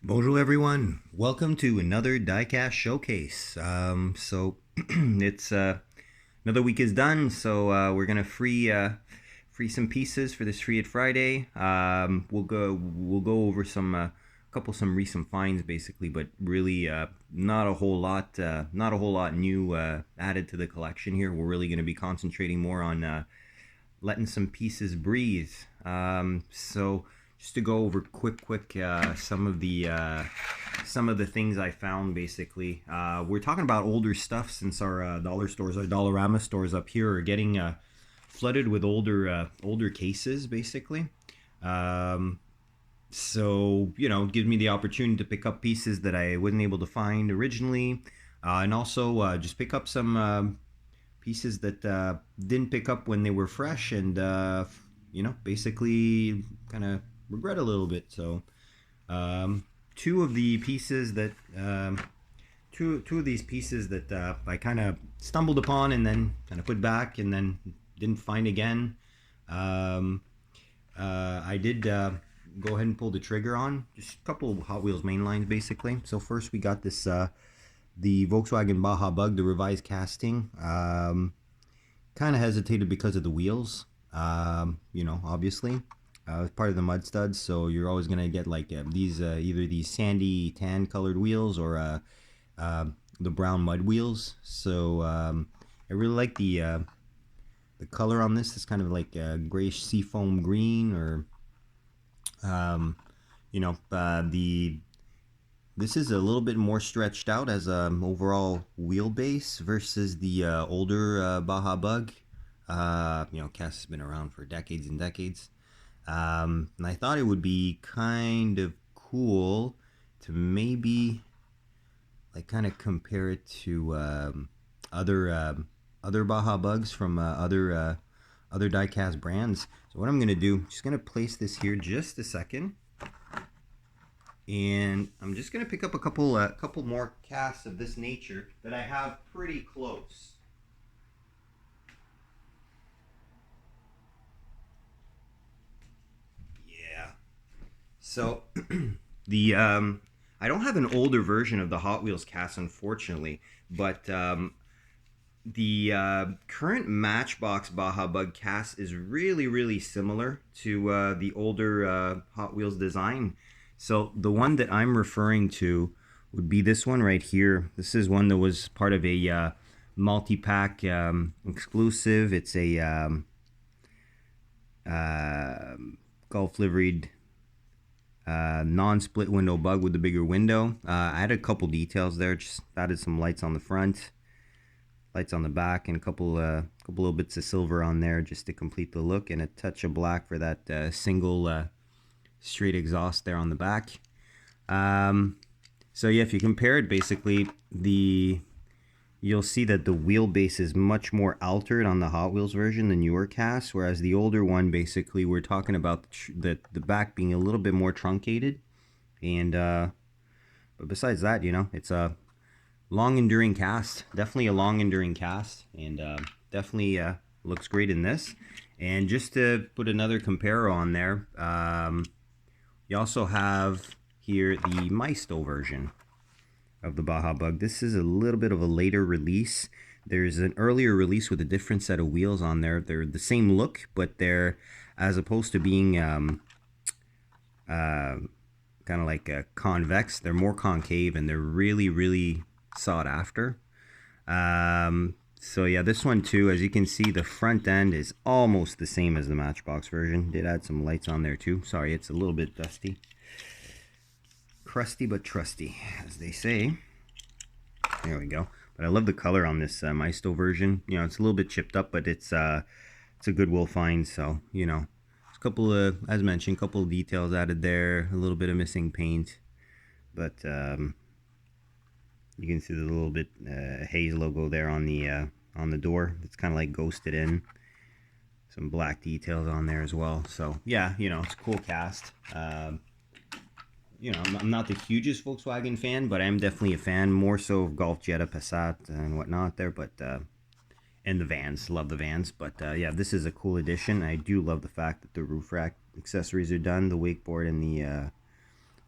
Bonjour everyone, welcome to another diecast showcase. It's another week is done, so we're gonna free some pieces for this Free It Friday. We'll go over some recent finds basically, but really not a whole lot new added to the collection here. We're really gonna be concentrating more on letting some pieces breathe. So just to go over quick some of the things I found basically. We're talking about older stuff since our dollar stores, our Dollarama stores up here are getting flooded with older cases basically. So it gives me the opportunity to pick up pieces that I wasn't able to find originally, and also just pick up some pieces that didn't pick up when they were fresh, and basically kind of regret a little bit. So two of the pieces that two of these pieces that I kind of stumbled upon and then kind of put back and then didn't find again. I did go ahead and pull the trigger on just a couple of Hot Wheels main lines basically. So first we got this the Volkswagen Baja Bug, the revised casting. Kind of hesitated because of the wheels. Obviously. It's part of the mud studs, so you're always gonna get like these either these sandy tan colored wheels or the brown mud wheels. So I really like the color on this. It's kind of like grayish seafoam green, or the this is a little bit more stretched out as a overall wheelbase versus the older Baja Bug. Cass has been around for decades and decades. And I thought it would be kind of cool to maybe like kind of compare it to other Baja Bugs from other diecast brands. So what I'm gonna do, just gonna place this here just a second, and I'm just gonna pick up a couple more casts of this nature that I have pretty close. Yeah. So the I don't have an older version of the Hot Wheels cast, unfortunately, but the current Matchbox Baja Bug cast is really similar to the older Hot Wheels design. So the one that I'm referring to would be this one right here. This is one that was part of a multi-pack exclusive. It's a Gulf liveried non-split window bug with the bigger window. I had a couple details there. Just added some lights on the front, lights on the back, and a couple little bits of silver on there just to complete the look, and a touch of black for that single straight exhaust there on the back. So yeah, if you compare it, basically you'll see that the wheelbase is much more altered on the Hot Wheels version, the newer cast, whereas the older one, basically, we're talking about the back being a little bit more truncated. And but besides that, it's a long enduring cast, definitely a long enduring cast, and definitely looks great in this. And just to put another compare on there, you also have here the Maisto version of the Baja Bug. This is a little bit of a later release. There's an earlier release with a different set of wheels on there. They're the same look, but they're, as opposed to being kind of like a convex, they're more concave, and they're really sought after. So yeah, this one too, as you can see, the front end is almost the same as the Matchbox version. Did add some lights on there too. Sorry, it's a little bit dusty. Crusty but trusty, as they say. There we go. But I love the color on this Maisto version. It's a little bit chipped up, but it's a Goodwill find. So it's a couple of, as mentioned, a couple of details added there. A little bit of missing paint, but you can see the little bit Hayes logo there on the door. It's kind of like ghosted in. Some black details on there as well. So yeah, it's a cool cast. I'm not the hugest Volkswagen fan, but I'm definitely a fan, more so of Golf, Jetta, Passat, and whatnot there. But and the vans, love the vans. But yeah, this is a cool addition. I do love the fact that the roof rack accessories are done, the wakeboard and the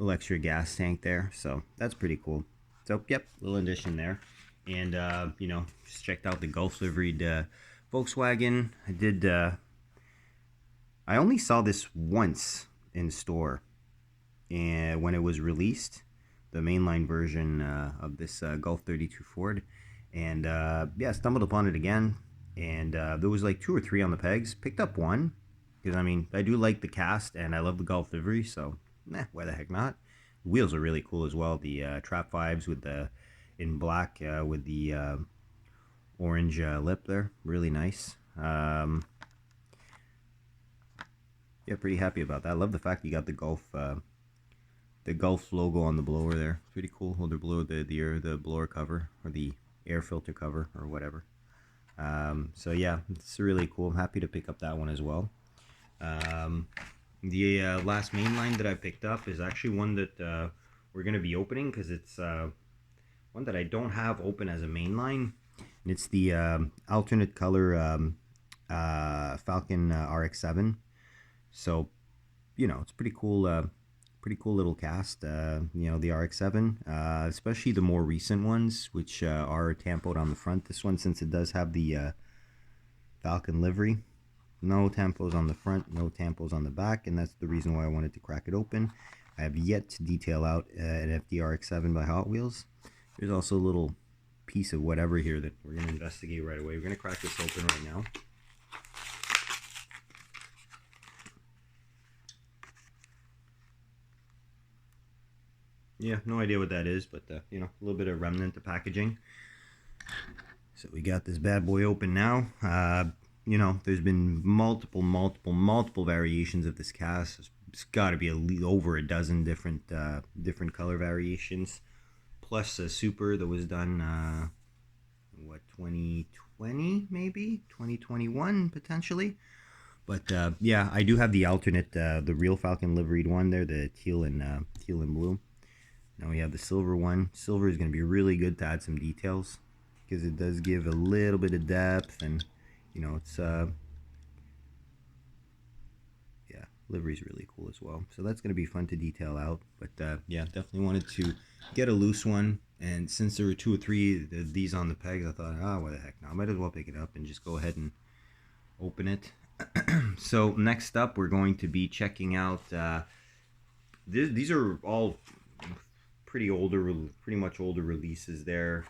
little extra gas tank there, so that's pretty cool. So yep, little addition there. And you know, just checked out the Gulf liveried Volkswagen. I only saw this once in store, and when it was released, the mainline version of this Gulf 32 Ford, and yeah, stumbled upon it again, and there was like 2 or 3 on the pegs. Picked up one because I mean I do like the cast and I love the Gulf livery, so why the heck not? The wheels are really cool as well. The Trap 5s with the in black with the orange lip there, really nice. Yeah, pretty happy about that. I love the fact you got the Gulf logo on the blower there. Pretty cool. Hold the blower, the blower cover or the air filter cover or whatever. So yeah, it's really cool. I'm happy to pick up that one as well. The last mainline that I picked up is actually one that we're going to be opening because it's one that I don't have open as a mainline. And it's the alternate color Falcon RX-7. So, you know, it's pretty cool little cast. You know, the RX-7, especially the more recent ones, which are tampoed on the front. This one, since it does have the Falcon livery, no tampos on the front, no tampos on the back, and that's the reason why I wanted to crack it open. I have yet to detail out an FDRX-7 by Hot Wheels. There's also a little piece of whatever here that we're going to investigate right away. We're going to crack this open right now. Yeah, no idea what that is, but you know, a little bit of remnant of packaging. So we got this bad boy open now. You know, there's been multiple variations of this cast. It's got to be over a dozen different color variations, plus a super that was done what, 2020 maybe 2021 potentially. But yeah, I do have the alternate, the real Falcon liveried one there, the teal and blue. Now we have the silver one. Silver is going to be really good to add some details because it does give a little bit of depth, and you know, it's yeah, livery is really cool as well. So that's going to be fun to detail out. But yeah, definitely wanted to get a loose one, and since there were 2 or 3 of these on the pegs, I thought, ah, what the heck, now I might as well pick it up and just go ahead and open it. So next up, we're going to be checking out. These are all pretty much older releases there.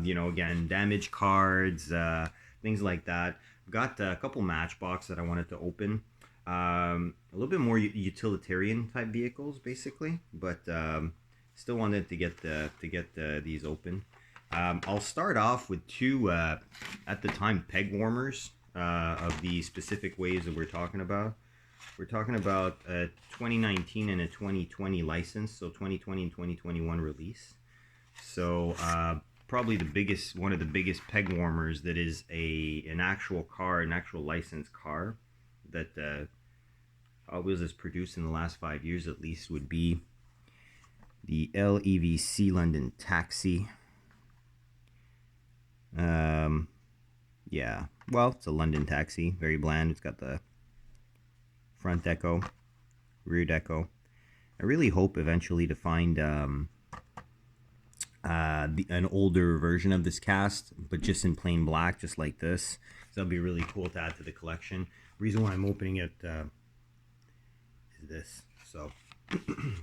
You know, again, damaged cards, things like that. I've got a couple Matchbox that I wanted to open. A little bit more utilitarian type vehicles, basically, but still wanted to get these open. I'll start off with 2 at the time peg warmers of the specific waves that we're talking about. We're talking about a 2019 and a 2020 license, so 2020 and 2021 release. So probably one of the biggest peg warmers that is an actual car, an actual licensed car that Hot Wheels has produced in the last 5 years at least would be the LEVC London Taxi. Yeah, well, it's a London Taxi, very bland. It's got the front deco, rear deco. I really hope eventually to find an older version of this cast, but just in plain black, just like this. So that'll be really cool to add to the collection. The reason why I'm opening it is this. So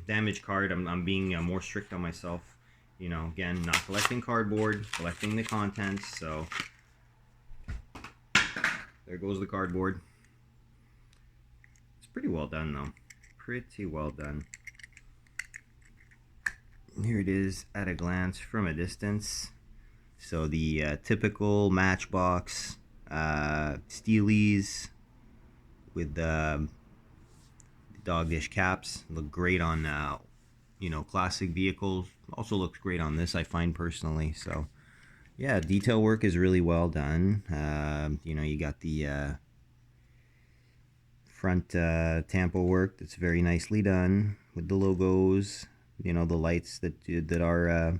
damage card, I'm being more strict on myself. You know, again, not collecting cardboard, collecting the contents. So there goes the cardboard. Pretty well done though, pretty well done. Here it is at a glance from a distance. So the typical Matchbox Steelies with the dog dish caps look great on you know, classic vehicles. Also looks great on this, I find personally. So yeah, detail work is really well done. You know, you got the front tampo work that's very nicely done with the logos. You know, the lights that are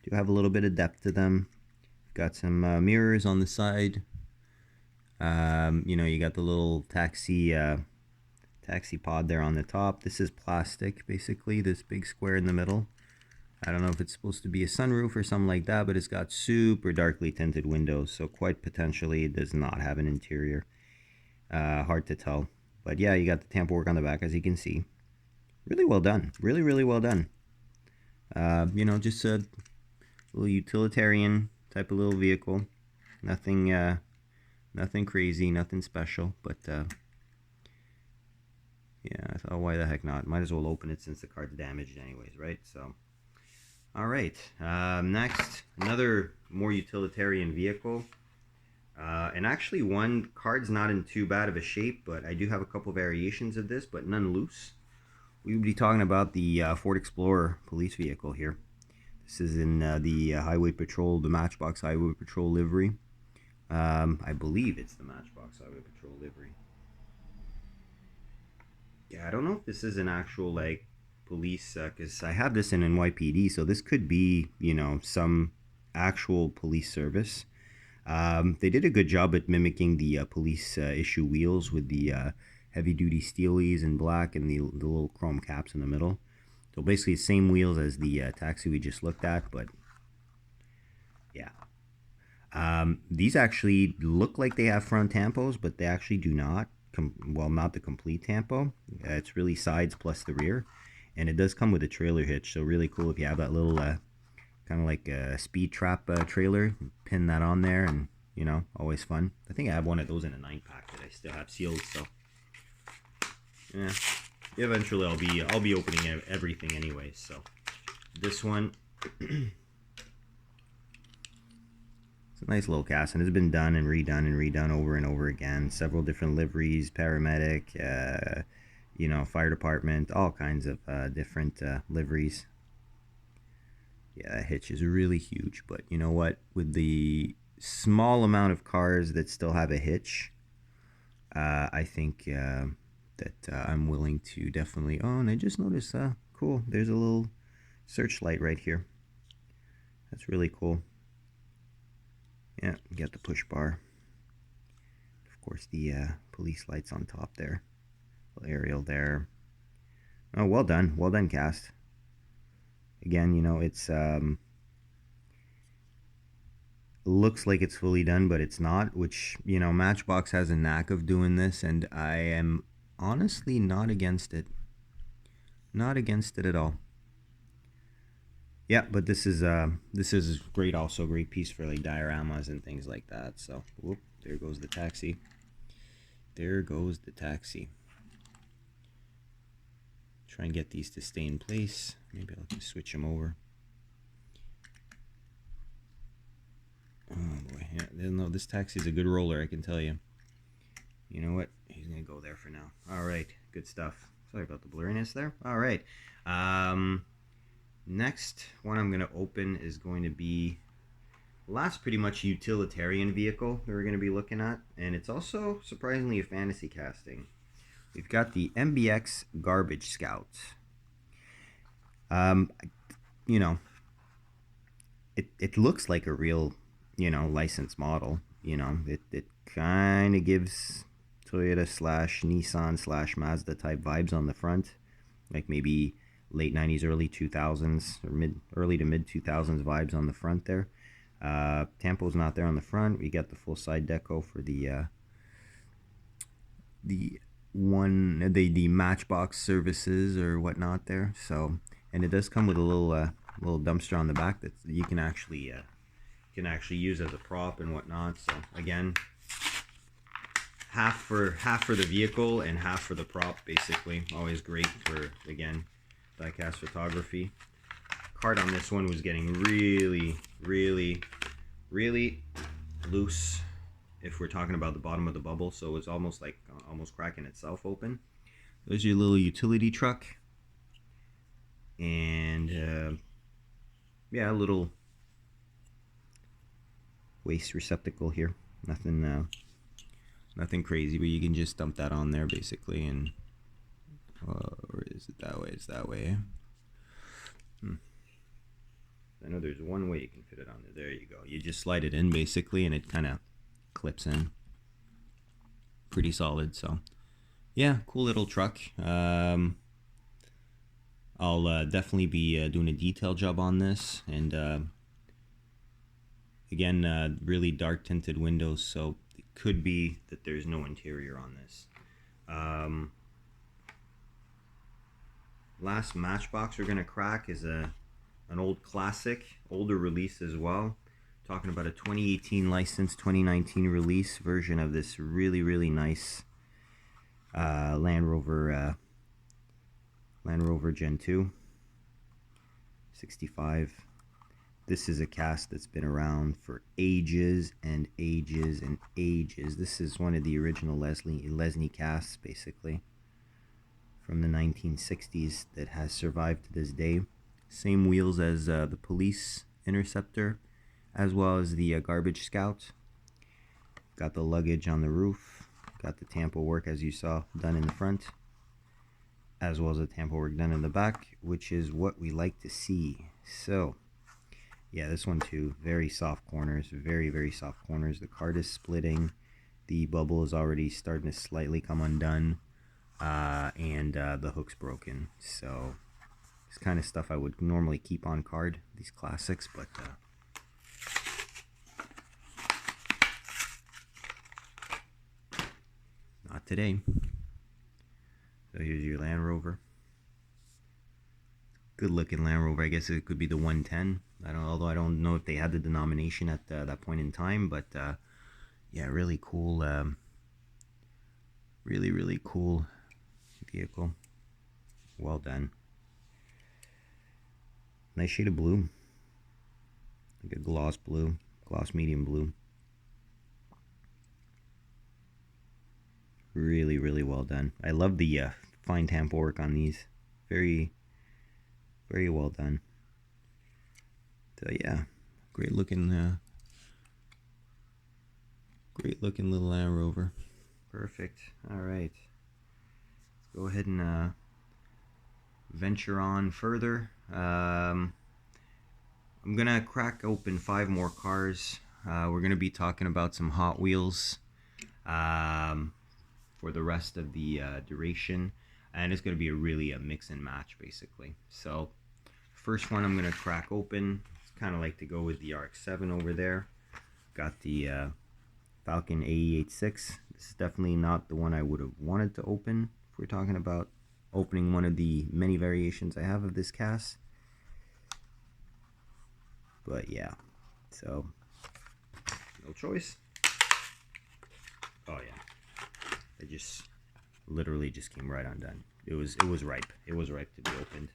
do have a little bit of depth to them. Got some mirrors on the side. You know, you got the little taxi taxi pod there on the top. This is plastic, basically, this big square in the middle. I don't know if it's supposed to be a sunroof or something like that, but it's got super darkly tinted windows, so quite potentially it does not have an interior. Hard to tell. But yeah, you got the tampo work on the back, as you can see. Really well done. Really, really well done. You know, just a little utilitarian type of little vehicle. Nothing, nothing crazy, nothing special, but yeah, I thought, why the heck not? Might as well open it since the card's damaged anyways, right? So, all right. Next, another more utilitarian vehicle. And actually, one card's not in too bad of a shape, but I do have a couple variations of this, but none loose. We would be talking about the Ford Explorer police vehicle here. This is in the Highway Patrol, the Matchbox Highway Patrol livery. I believe it's the Matchbox Highway Patrol livery. Yeah, I don't know if this is an actual, like, police, because I have this in NYPD, so this could be, you know, some actual police service. They did a good job at mimicking the police issue wheels with the heavy-duty steelies in black and the little chrome caps in the middle. So basically, same wheels as the taxi we just looked at, but yeah. These actually look like they have front tampos, but they actually do not. Well, not the complete tampo. It's really sides plus the rear, and it does come with a trailer hitch. So really cool if you have that little kind of like a speed trap trailer. Pin that on there, and you know, always fun. I think I have one of those in a 9-pack that I still have sealed. So yeah, eventually I'll be opening everything anyway. So this one. It's a nice little cast, and it's been done and redone over and over again. Several different liveries, paramedic, you know, fire department, all kinds of different liveries. Yeah, that hitch is really huge, but you know what? With the small amount of cars that still have a hitch, I think that I'm willing to definitely. Oh, and I just noticed, cool, there's a little searchlight right here. That's really cool. Yeah, you got the push bar. Of course, the police lights on top there. Little aerial there. Oh, well done cast. Again, you know, it's looks like it's fully done, but it's not, which, you know, Matchbox has a knack of doing this, and I am honestly not against it. Not against it at all. Yeah, but this is great, also great piece for like dioramas and things like that. So, whoop, there goes the taxi. There goes the taxi. Try and get these to stay in place. Maybe I'll just switch them over. Oh boy, yeah, no, this taxi is a good roller, I can tell you. You know what? He's gonna go there for now. All right, good stuff. Sorry about the blurriness there. All right. Next one I'm going to open is going to be the last pretty much utilitarian vehicle that we're going to be looking at, and it's also surprisingly a fantasy casting. We've got the MBX Garbage Scout. You know, it looks like a real, you know, licensed model. You know, it kind of gives Toyota / Nissan / Mazda type vibes on the front, like maybe late 90s, early 2000s, or early to mid 2000s vibes on the front there. Tampo's not there on the front. We got the full side deco for the Matchbox services or whatnot there. So, and it does come with a little dumpster on the back that you can actually use as a prop and whatnot. So again, half for the vehicle and half for the prop, basically. Always great for, again, diecast photography. Card on this one was getting really loose if we're talking about the bottom of the bubble, so it's almost like almost cracking itself open. There's your little utility truck, and yeah, a little waste receptacle here. Nothing crazy, but you can just dump that on there basically, and or is it that way? It's that way. I know there's one way you can fit it on there. There you go. You just slide it in basically, and it kind of clips in. Pretty solid. So Yeah, cool little truck. I'll definitely be doing a detail job on this, and again, really dark tinted windows, so it could be that there's no interior on this. Um, Last Matchbox we're gonna crack is an old classic, older release as well. Talking about a 2018 license, 2019 release version of this really nice Land Rover Gen 2 65. This is a cast that's been around for ages and ages and ages. This is one of the original Lesney casts, basically, from the 1960s that has survived to this day. Same wheels as the Police Interceptor, as well as the Garbage Scout. Got the luggage on the roof. Got the tampo work, as you saw, done in the front, as well as the tampo work done in the back, which is what we like to see. So yeah, this one too, very soft corners, very soft corners. The card is splitting, the bubble is already starting to slightly come undone, and the hook's broken. So it's kind of stuff I would normally keep on card, these classics, but not today. So here's your Land Rover. Good looking Land Rover. I guess it could be the 110. Although I don't know if they had the denomination at that point in time, but yeah, really cool. Really cool vehicle. Well done. Nice shade of blue. Like a gloss blue, gloss medium blue. Really well done. I love the fine tampo work on these. Very well done. So yeah, great looking little Land Rover. Perfect. All right, let's go ahead and venture on further. I'm gonna crack open 5 more cars. We're gonna be talking about some Hot Wheels for the rest of the duration, and it's gonna be a mix and match, basically. So first one I'm gonna crack open, it's kind of like to go with the RX-7 over there. Got the Falcon AE86. This is definitely not the one I would have wanted to open if we're talking about opening one of the many variations I have of this cast. But yeah, so no choice. Oh yeah, it just literally just came right undone. It was ripe. It was ripe to be opened.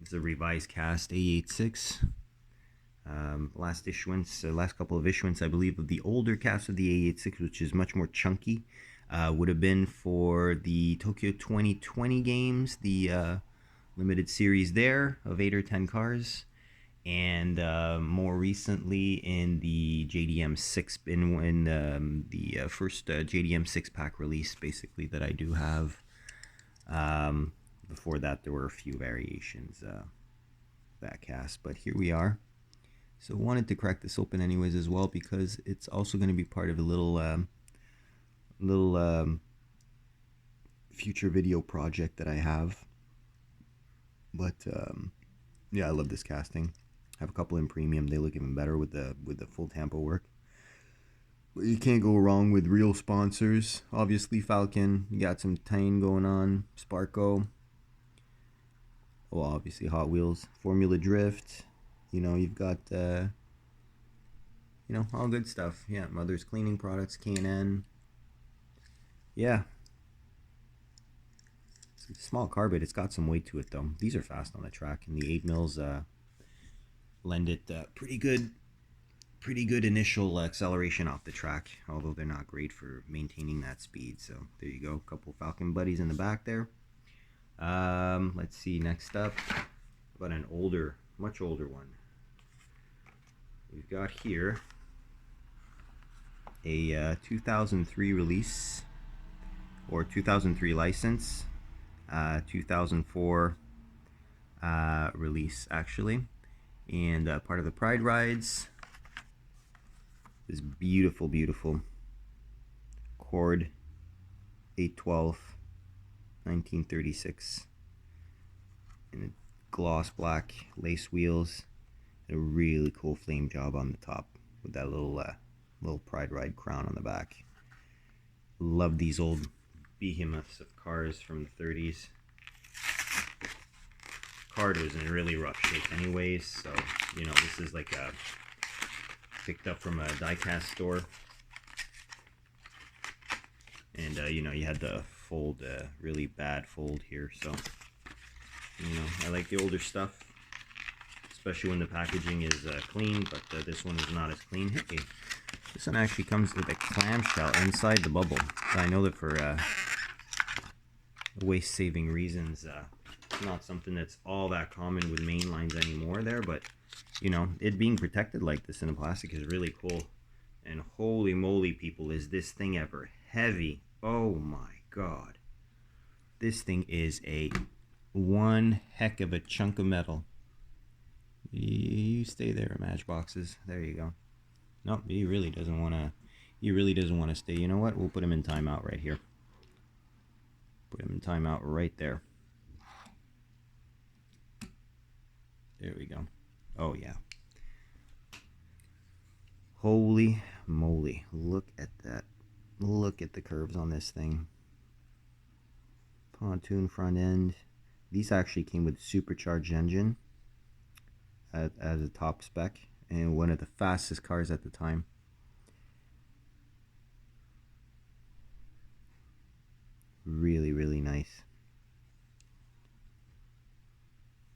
It's a revised cast A86. Last issuance, last couple of issuance, I believe, of the older cast of the A86, which is much more chunky, would have been for the Tokyo 2020 games, the limited series there of 8 or 10 cars, and more recently in the JDM 6, in the first JDM 6-pack release, basically, that I do have. Before that, there were a few variations that cast, but here we are. So wanted to crack this open anyways as well, because it's also going to be part of a little future video project that I have. But yeah, I love this casting. I have a couple in premium. They look even better with the full tampo work. But you can't go wrong with real sponsors. Obviously Falcon, you got some Tine going on, Sparco. Well, obviously Hot Wheels, Formula Drift. You know, you've got, you know, all good stuff. Yeah, Mother's Cleaning Products, K&N. Yeah. It's a small car, but it's got some weight to it, though. These are fast on the track, and the 8 mils lend it pretty good initial acceleration off the track, although they're not great for maintaining that speed. So there you go, a couple Falcon buddies in the back there. Let's see, next up, about an older, much older one. We've got here a 2003 release, or 2003 license, 2004 release actually, and part of the Pride Rides. This beautiful Cord 812 1936. And gloss black lace wheels. A really cool flame job on the top with that little Pride Ride crown on the back. Love these old behemoths of cars from the 30s. Car was in really rough shape anyways, so you know, this is like a picked up from a diecast store, and you know, you had the fold, really bad fold here, so you know, I like the older stuff, especially when the packaging is clean, but this one is not as clean. Hey, this one actually comes with a clamshell inside the bubble. So I know that for waste saving reasons, it's not something that's all that common with main lines anymore there, but you know, it being protected like this in a plastic is really cool. And holy moly, people, is this thing ever heavy. Oh my god, this thing is a one heck of a chunk of metal. You stay there, Matchboxes. There you go. Nope, he really doesn't want to. He really doesn't want to stay. You know what? We'll put him in timeout right here. Put him in timeout right there. There we go. Oh yeah. Holy moly! Look at that. Look at the curves on this thing. Pontoon front end. These actually came with supercharged engine as a top spec, and one of the fastest cars at the time. Really, really nice.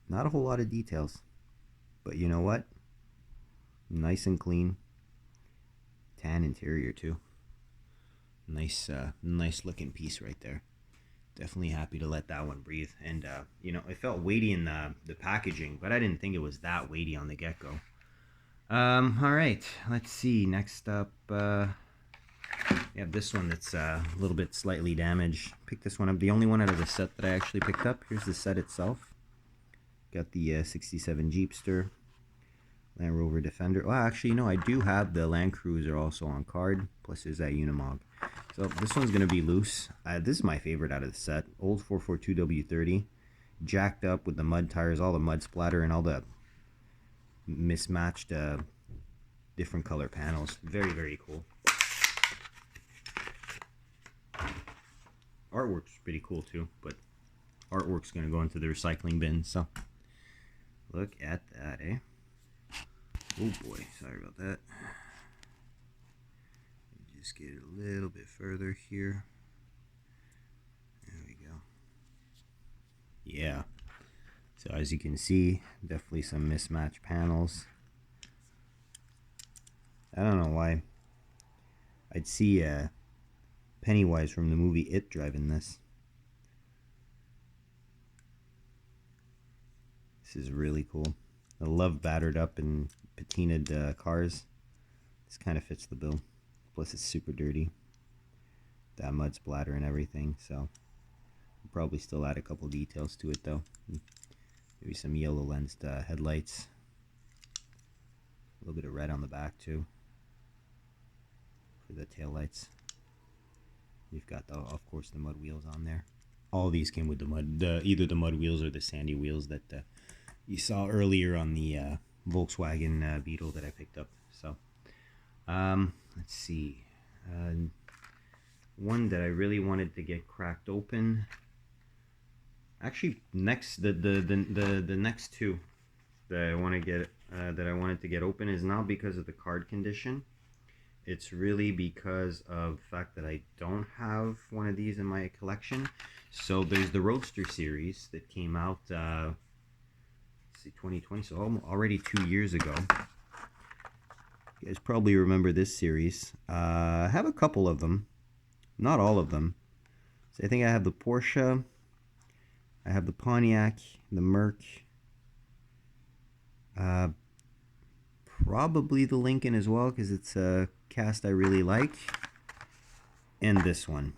Not a whole lot of details, but you know what? Nice and clean. Tan interior too. Nice, nice looking piece right there. Definitely happy to let that one breathe. And you know, it felt weighty in the packaging, but I didn't think it was that weighty on the get-go. All right, let's see. Next up, we have this one that's a little bit slightly damaged. Picked this one up. The only one out of the set that I actually picked up. Here's the set itself. Got the 67 Jeepster, Land Rover Defender. Well, actually, you know, I do have the Land Cruiser also on card. Plus, there's that Unimog. So this one's going to be loose. This is my favorite out of the set. Old 442 W30. Jacked up with the mud tires, all the mud splatter, and all the mismatched different color panels. Very, very cool. Artwork's pretty cool too, but artwork's going to go into the recycling bin. So look at that, eh? Oh boy, sorry about that. Just get it a little bit further here. There we go. Yeah. So as you can see, definitely some mismatched panels. I don't know why. I'd see Pennywise from the movie It driving this. This is really cool. I love battered up and patinaed cars. This kind of fits the bill. Plus it's super dirty. That mud splatter and everything. So I'll probably still add a couple details to it though. Maybe some yellow lensed headlights. A little bit of red on the back too for the taillights. You've got the, of course, the mud wheels on there. All these came with the mud, either the mud wheels or the sandy wheels that you saw earlier on the Volkswagen Beetle that I picked up. So let's see, one that I really wanted to get cracked open. Actually, next the next two that I want to get that I wanted to get open is not because of the card condition. It's really because of the fact that I don't have one of these in my collection. So there's the Roadster series that came out, let's see, 2020, so already 2 years ago. You guys probably remember this series. I have a couple of them, not all of them. So I think I have the Porsche, I have the Pontiac, the Merc, probably the Lincoln as well, because it's a cast I really like. And this one.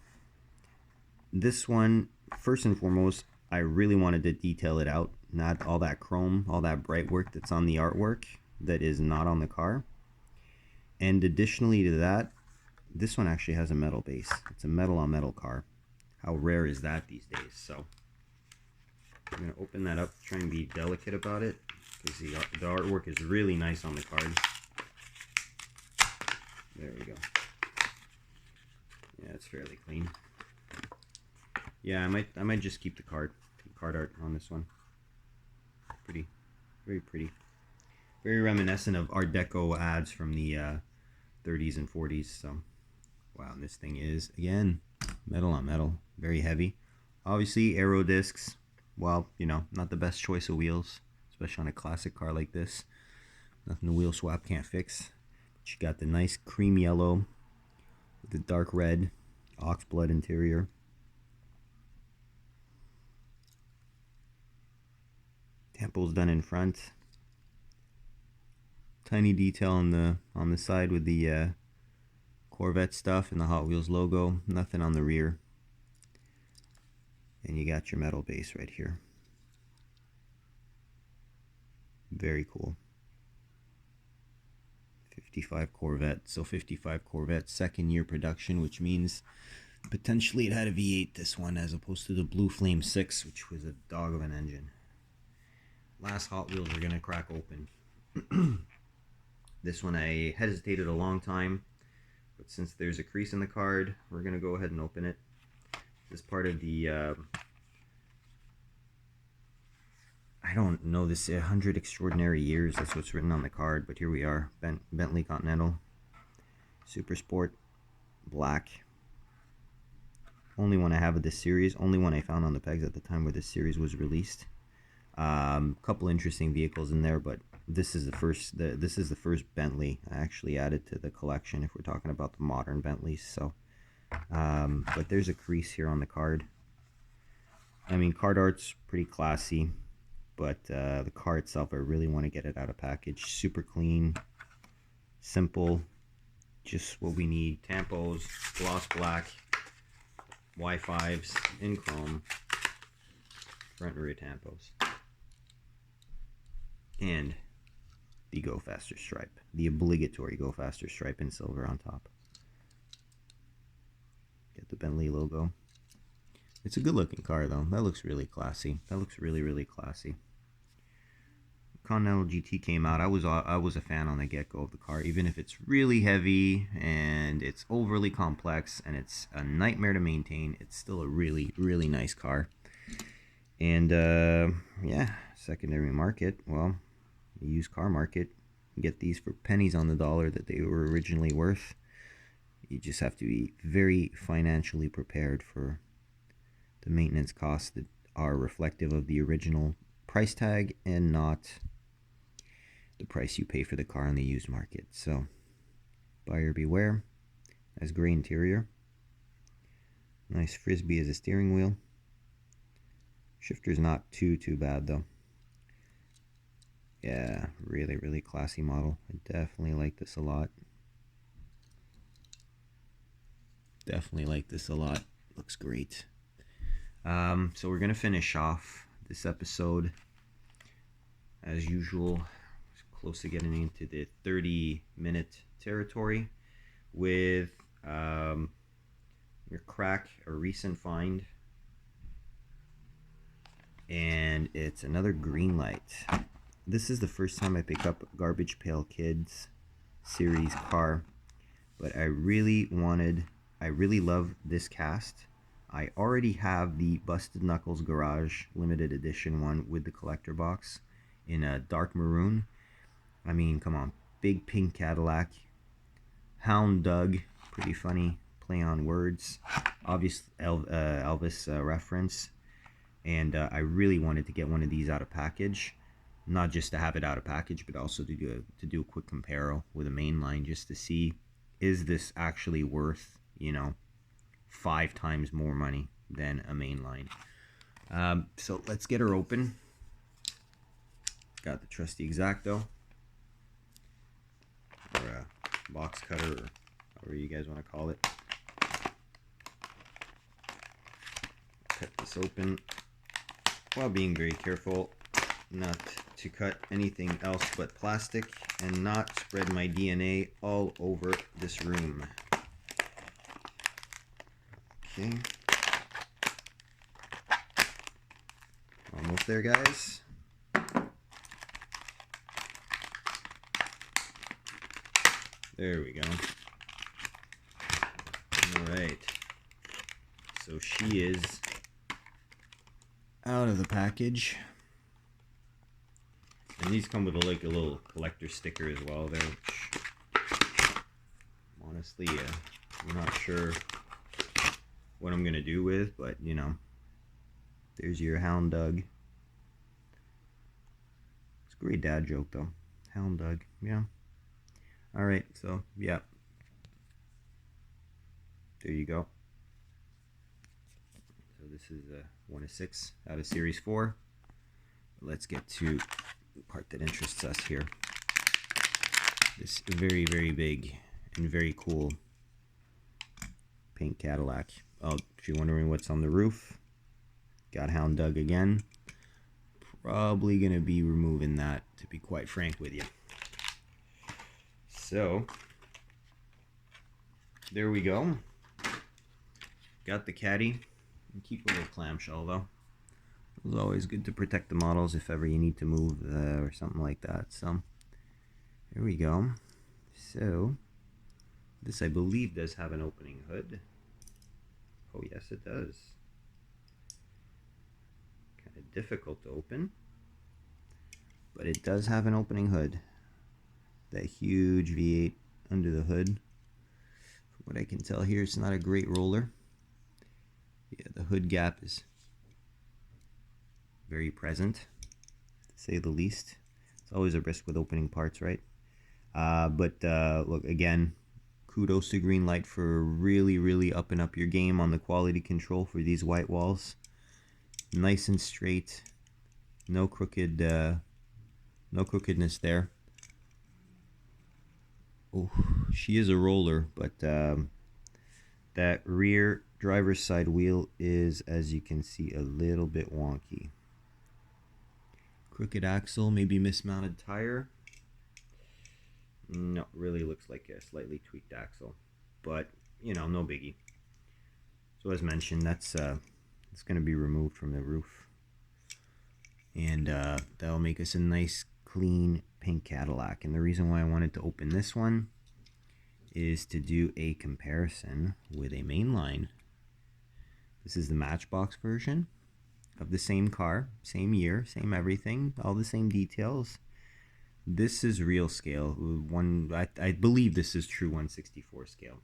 This one, first and foremost, I really wanted to detail it out. Not all that chrome, all that bright work that's on the artwork that is not on the car. And additionally to that, this one actually has a metal base. It's a metal on metal car. how rare is that these days? So I'm gonna open that up, try and be delicate about it, because the artwork is really nice on the card. There we go. Yeah, it's fairly clean. Yeah, I might just keep the card art on this one. Pretty, very pretty. Very reminiscent of Art Deco ads from the 30s and 40s. So, wow, and this thing is, again, metal on metal. Very heavy. Obviously, aero discs. Well, you know, not the best choice of wheels, especially on a classic car like this. Nothing the wheel swap can't fix. But you got the nice cream yellow with the dark red oxblood interior. Temples done in front. Tiny detail on the side with the Corvette stuff and the Hot Wheels logo. Nothing on the rear. And you got your metal base right here. Very cool. 55 Corvette. So 55 Corvette, second year production, which means potentially it had a V8, this one, as opposed to the Blue Flame 6, which was a dog of an engine. Last Hot Wheels are gonna crack open. This one I hesitated a long time, but since there's a crease in the card, we're gonna go ahead and open it. This part of the I don't know, this 100 Extraordinary Years, that's what's written on the card, but here we are. Bentley Continental Super Sport black. Only one I have of this series, only one I found on the pegs at the time where this series was released. Couple interesting vehicles in there, but this is the first Bentley I actually added to the collection if we're talking about the modern Bentleys. So but there's a crease here on the card. I mean, card art's pretty classy, but the car itself, I really want to get it out of package. Super clean, simple, just what we need. Tampos, gloss black, Y5s in chrome, front and rear tampos. And the Go Faster stripe, the obligatory Go Faster stripe in silver on top. Get the Bentley logo. It's a good looking car though. That looks really classy. That looks really, really classy. Continental GT came out. I was a fan on the get-go of the car, even if it's really heavy and it's overly complex and it's a nightmare to maintain. It's still a really, really nice car. And yeah, secondary market, well, the used car market, you get these for pennies on the dollar that they were originally worth. You just have to be very financially prepared for the maintenance costs that are reflective of the original price tag and not the price you pay for the car on the used market. So buyer beware. Nice gray interior. Nice frisbee as a steering wheel. Shifter's not too bad though. Yeah, really, really classy model. I definitely like this a lot. Definitely like this a lot. Looks great. So we're gonna finish off this episode as usual, close to getting into the 30-minute territory with your crack, a recent find, and it's another Greenlight. This is the first time I pick up Garbage Pail Kids series car, but I really love this cast. I already have the Busted Knuckles Garage limited edition one with the collector box in a dark maroon. I mean, come on, big pink Cadillac, Hound Doug, pretty funny play on words, obvious Elvis reference, and I really wanted to get one of these out of package. Not just to have it out of package, but also to do a quick comparo with a mainline, just to see, is this actually worth, 5 times more money than a mainline. So let's get her open. Got the trusty X-Acto, or a box cutter, or however you guys want to call it. Cut this open while being very careful not to cut anything else but plastic and not spread my DNA all over this room. Okay. Almost there, guys. There we go. Alright. So she is out of the package. And these come with a little collector sticker as well there, which honestly, I'm not sure what I'm gonna do with, but you know, there's your Hound Dog. It's a great dad joke though. Hound Dog, yeah. Alright, so yeah. There you go. So this is 1 of 6 out of Series 4. Let's get to the part that interests us here. This very, very big and very cool pink Cadillac. Oh, if you're wondering what's on the roof, got Hound Dog again. Probably going to be removing that, to be quite frank with you. So, there we go. Got the caddy. Keep a little clamshell though. It's always good to protect the models if ever you need to move or something like that. So, here we go. So, this I believe does have an opening hood. Oh yes, it does. Kind of difficult to open, but it does have an opening hood. That huge V8 under the hood. From what I can tell here, it's not a great roller. Yeah, the hood gap is very present, to say the least. It's always a risk with opening parts, right? But look, again, kudos to Greenlight for really upping up your game on the quality control for these white walls. Nice and straight, no crooked, no crookedness there. Oh, she is a roller, but that rear driver's side wheel is, as you can see, a little bit wonky. Crooked axle, maybe mismounted tire. No, really looks like a slightly tweaked axle, but you know, no biggie. So as mentioned, that's it's going to be removed from the roof, and that'll make us a nice clean pink Cadillac. And the reason why I wanted to open this one is to do a comparison with a mainline. This is the Matchbox version of the same car, same year, same everything, all the same details. This is real scale. I believe this is true 1/64 scale.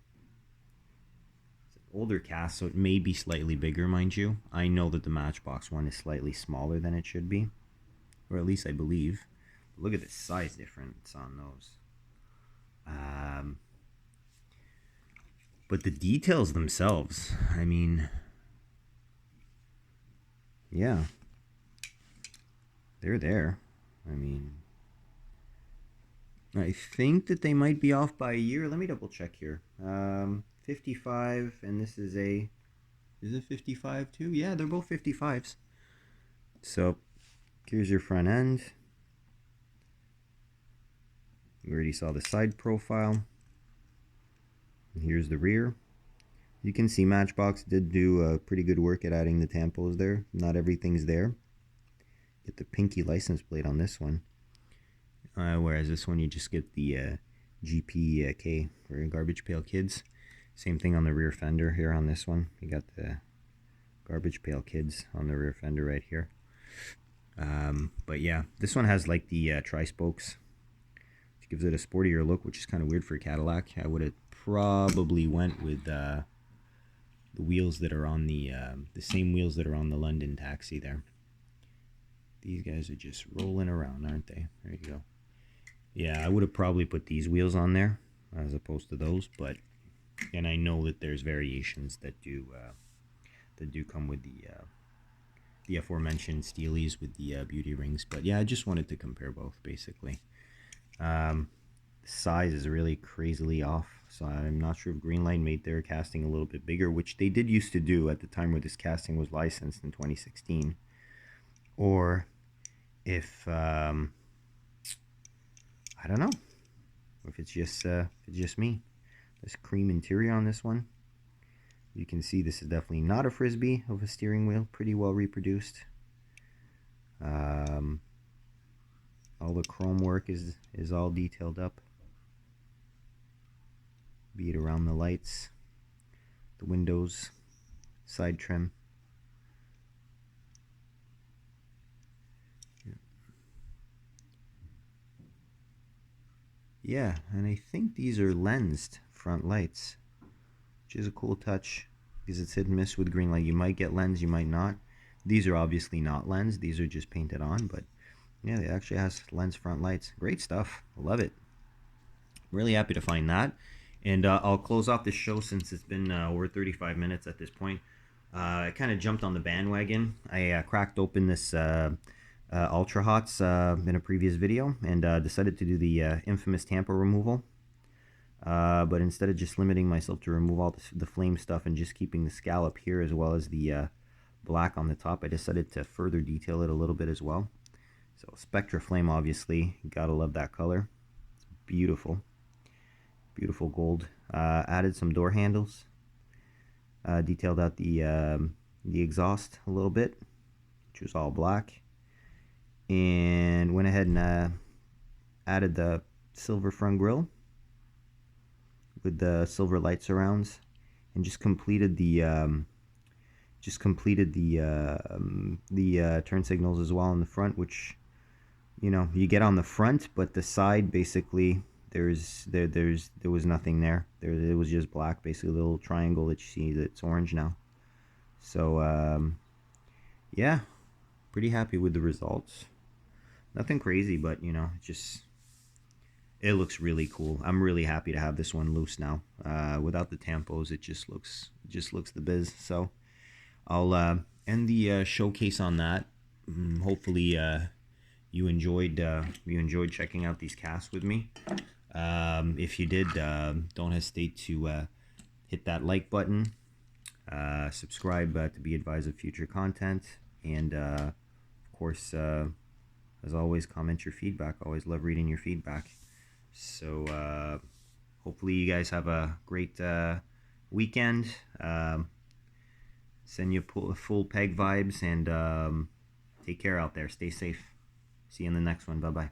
It's an older cast, so it may be slightly bigger, mind you. I know that the Matchbox one is slightly smaller than it should be, or at least I believe. But look at the size difference on those. But the details themselves, I mean, yeah, they're there. I mean, I think that they might be off by a year. Let me double check here. 55, and this is is it 55 too? Yeah, they're both 55s. So, here's your front end. You already saw the side profile. And here's the rear. You can see Matchbox did do pretty good work at adding the tampos there. Not everything's there. Get the pinky license plate on this one. Whereas this one you just get the GPK for Garbage Pail Kids. Same thing on the rear fender here on this one. You got the Garbage Pail Kids on the rear fender right here. But yeah, this one has like the tri-spokes, which gives it a sportier look, which is kind of weird for a Cadillac. I would have probably went with the wheels that are on the same wheels that are on the London Taxi there. These guys are just rolling around, aren't they? There you go. Yeah, I would have probably put these wheels on there as opposed to those, but and I know that there's variations that do come with the aforementioned Steelies with the beauty rings. But yeah, I just wanted to compare both basically. Size is really crazily off, so I'm not sure if Greenlight made their casting a little bit bigger, which they did used to do at the time where this casting was licensed in 2016, or if I don't know, if it's just me. This cream interior on this one, you can see this is definitely not a Frisbee of a steering wheel, pretty well reproduced. Um, all the chrome work is all detailed up. Be it around the lights, the windows, side trim. Yeah, and I think these are lensed front lights, which is a cool touch because it's hit and miss with Greenlight. You might get lens, you might not. These are obviously not lens, these are just painted on, but yeah, it actually has lens front lights. Great stuff. Love it. Really happy to find that. And I'll close off this show since it's been over 35 minutes at this point. I kind of jumped on the bandwagon. I cracked open this Ultra Hots in a previous video and decided to do the infamous tamper removal. But instead of just limiting myself to remove all the flame stuff and just keeping the scallop here as well as the black on the top, I decided to further detail it a little bit as well. So Spectra Flame, obviously, gotta love that color. It's beautiful. Beautiful gold. Added some door handles. Detailed out the exhaust a little bit, which was all black. And went ahead and added the silver front grille with the silver light surrounds, and just completed the turn signals as well in the front, which you get on the front, but the side basically there was nothing there. It was just black, basically a little triangle that you see that's orange now. So yeah, pretty happy with the results. Nothing crazy, but it looks really cool. I'm really happy to have this one loose now. Without the tampos, it just looks the biz. So I'll end the showcase on that. Hopefully you enjoyed checking out these casts with me. If you did, don't hesitate to hit that like button, subscribe to be advised of future content, and of course, as always, comment your feedback. Always love reading your feedback. So hopefully you guys have a great weekend. Send you full peg vibes, and take care out there. Stay safe. See you in the next one. Bye bye.